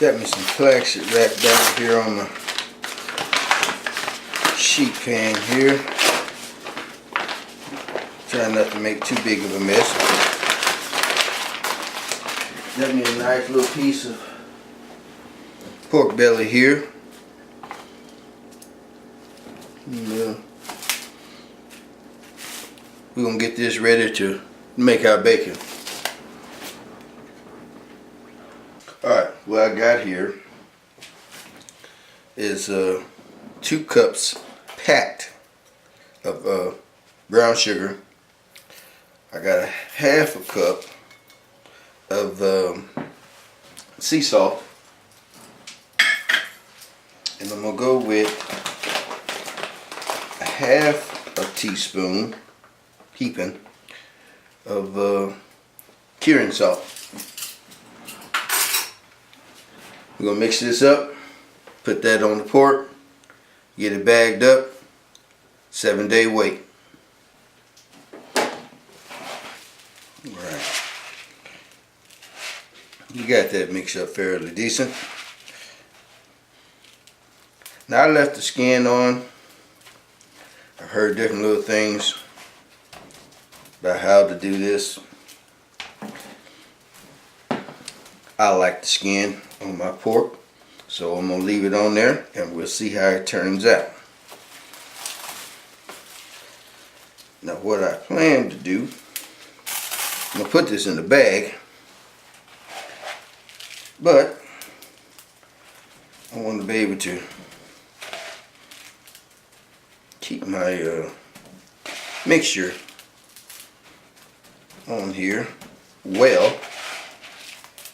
Got me some plastic wrap down here on the sheet pan here. Try not to make too big of a mess. Got me a nice little piece of pork belly here. And, we're gonna get this ready to make our bacon. Alright, what I got here is 2 cups packed of brown sugar. I got a half a cup of sea salt, and I'm gonna go with a half a teaspoon heaping of curing salt. We're gonna mix this up, put that on the pork, get it bagged up, 7-day wait. Alright. You got that mixed up fairly decent. Now I left the skin on. I've heard different little things about how to do this. I like the skin on my pork, so I'm gonna leave it on there and we'll see how it turns out. Now what I plan to do, I'm gonna put this in the bag, but I want to be able to keep my mixture on here well.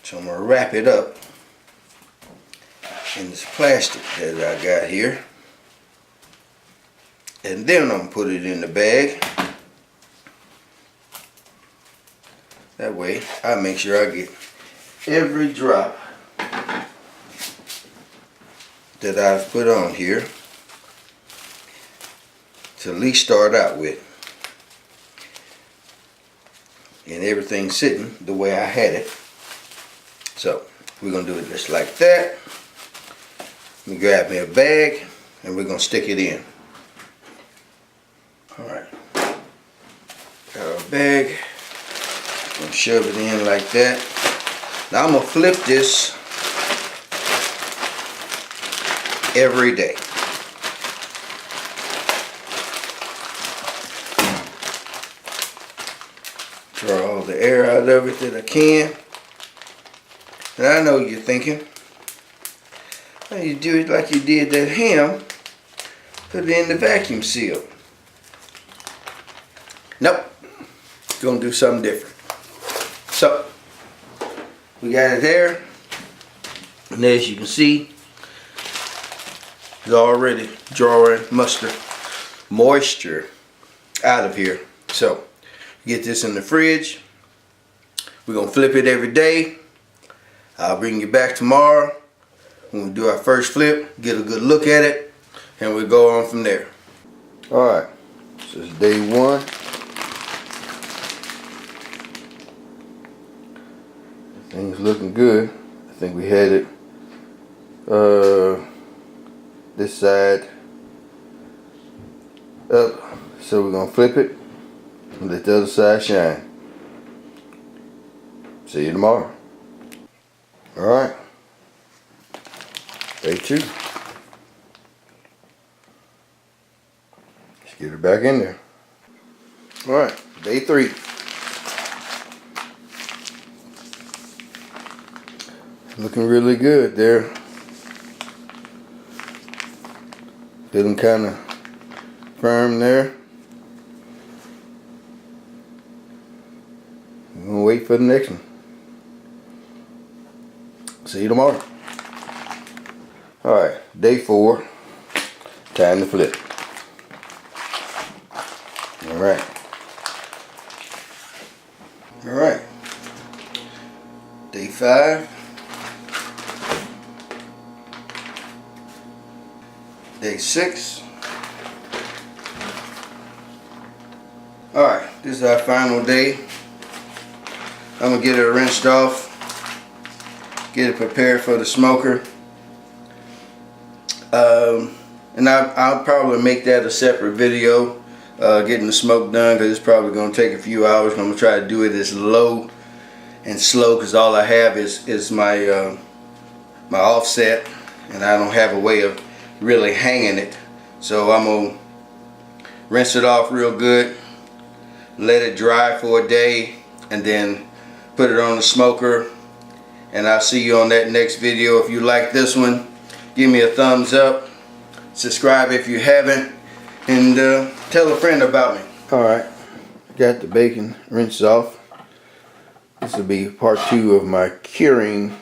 So I'm going to wrap it up in this plastic that I got here, and then I'm going to put it in the bag. That way I make sure I get every drop that I've put on here to at least start out with, and everything sitting the way I had it. So we're gonna do it just like that. Let me grab me a bag and we're gonna stick it in. Alright, got our bag, gonna shove it in like that. Now I'm gonna flip this every day. Draw all the air out of it that I can. And I know you're thinking, well, you do it like you did that ham, put it in the vacuum seal. Nope, gonna do something different. So, we got it there, and as you can see, it's already drawing moisture out of here. So, get this in the fridge. We're gonna flip it every day. I'll bring you back tomorrow when we do our first flip, get a good look at it, and we'll go on from there. Alright, this is day 1. Things looking good. I think we had it this side up, so we're gonna flip it and let the other side shine. See you tomorrow. Alright, day 2. Let's get it back in there. Alright, day 3. Looking really good there. Feeling kind of firm there. We're gonna wait for the next one. See you tomorrow. Alright, day 4. Time to flip. Alright. Alright. Day 5. Day 6. Alright, this is our final day. I'm gonna get it rinsed off get it prepared for the smoker. And I'll probably make that a separate video, getting the smoke done, because it's probably going to take a few hours. I'm going to try to do it as low and slow, because all I have is my my offset, and I don't have a way of really hanging it. So I'm going to rinse it off real good, let it dry for a day, and then put it on the smoker. And I'll see you on that next video. If you like this one, give me a thumbs up, subscribe if you haven't, and tell a friend about me. Alright, got the bacon rinsed off. This will be part 2 of my curing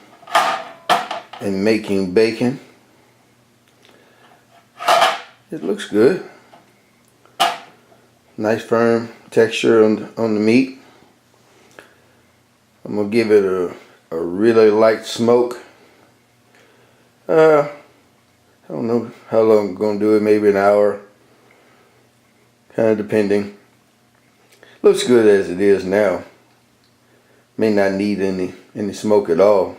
and making bacon. It looks good. Nice firm texture on the meat. I'm going to give it a really light smoke. I don't know how long I'm going to do it, maybe an hour. Kind of depending. Looks good as it is now. May not need any smoke at all.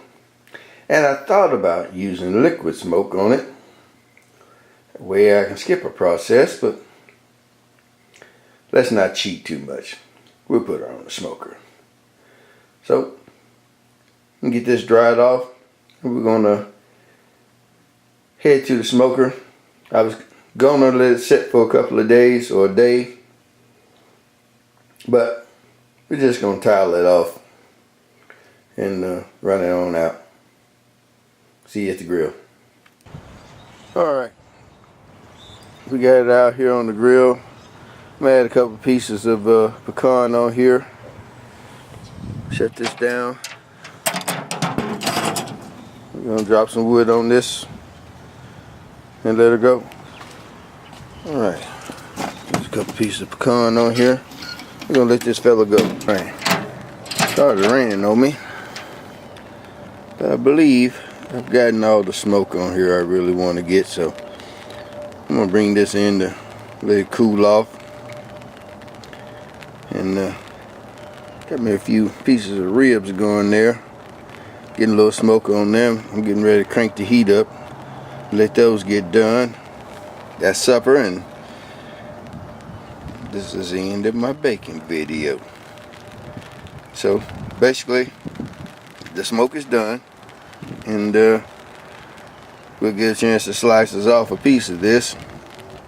And I thought about using liquid smoke on it. That way I can skip a process, but let's not cheat too much. We'll put it on the smoker. So, get this dried off. We're gonna head to the smoker. I was gonna let it sit for a couple of days or a day, but we're just gonna tile it off and run it on out. See you at the grill. Alright, we got it out here on the grill. I'm gonna add a couple pieces of pecan on here. Shut this down. We're gonna drop some wood on this and let her go. Alright, there's a couple pieces of pecan on here. We're gonna let this fella go. Alright, started raining on me, but I believe I've gotten all the smoke on here I really want to get, so I'm gonna bring this in to let it cool off. And got me a few pieces of ribs going there, getting a little smoke on them. I'm getting ready to crank the heat up, let those get done. That's supper, and this is the end of my baking video. So basically the smoke is done, and we'll get a chance to slice us off a piece of this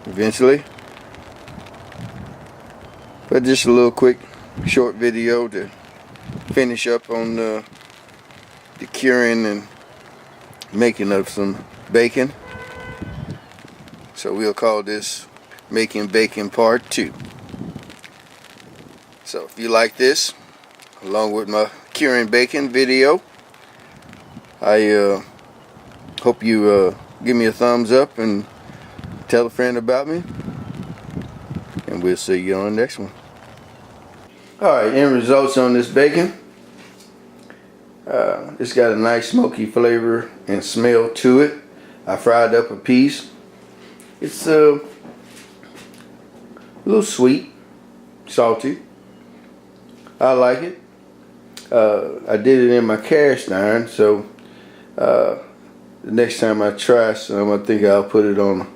eventually. But just a little quick short video to finish up on the curing and making of some bacon. So we'll call this Making Bacon Part 2. So if you like this, along with my curing bacon video, I hope you give me a thumbs up and tell a friend about me, and we'll see you on the next one. Alright, end results on this bacon. It's got a nice smoky flavor and smell to it. I fried up a piece. It's a little sweet, salty. I like it. I did it in my cast iron, so the next time I try some, I think I'll put it on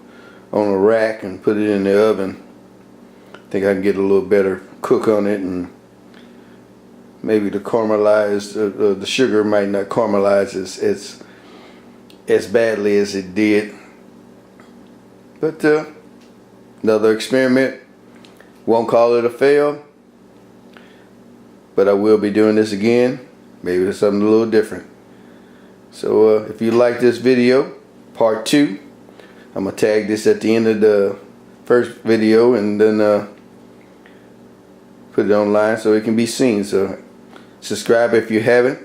a rack and put it in the oven. I think I can get a little better cook on it, and maybe the the sugar might not caramelize as badly as it did. But another experiment. Won't call it a fail, but I will be doing this again. Maybe it's something a little different. So if you like this video, part 2, I'm gonna tag this at the end of the first video, and then put it online so it can be seen. So subscribe if you haven't,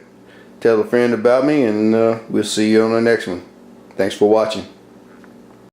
tell a friend about me, and we'll see you on the next one. Thanks for watching.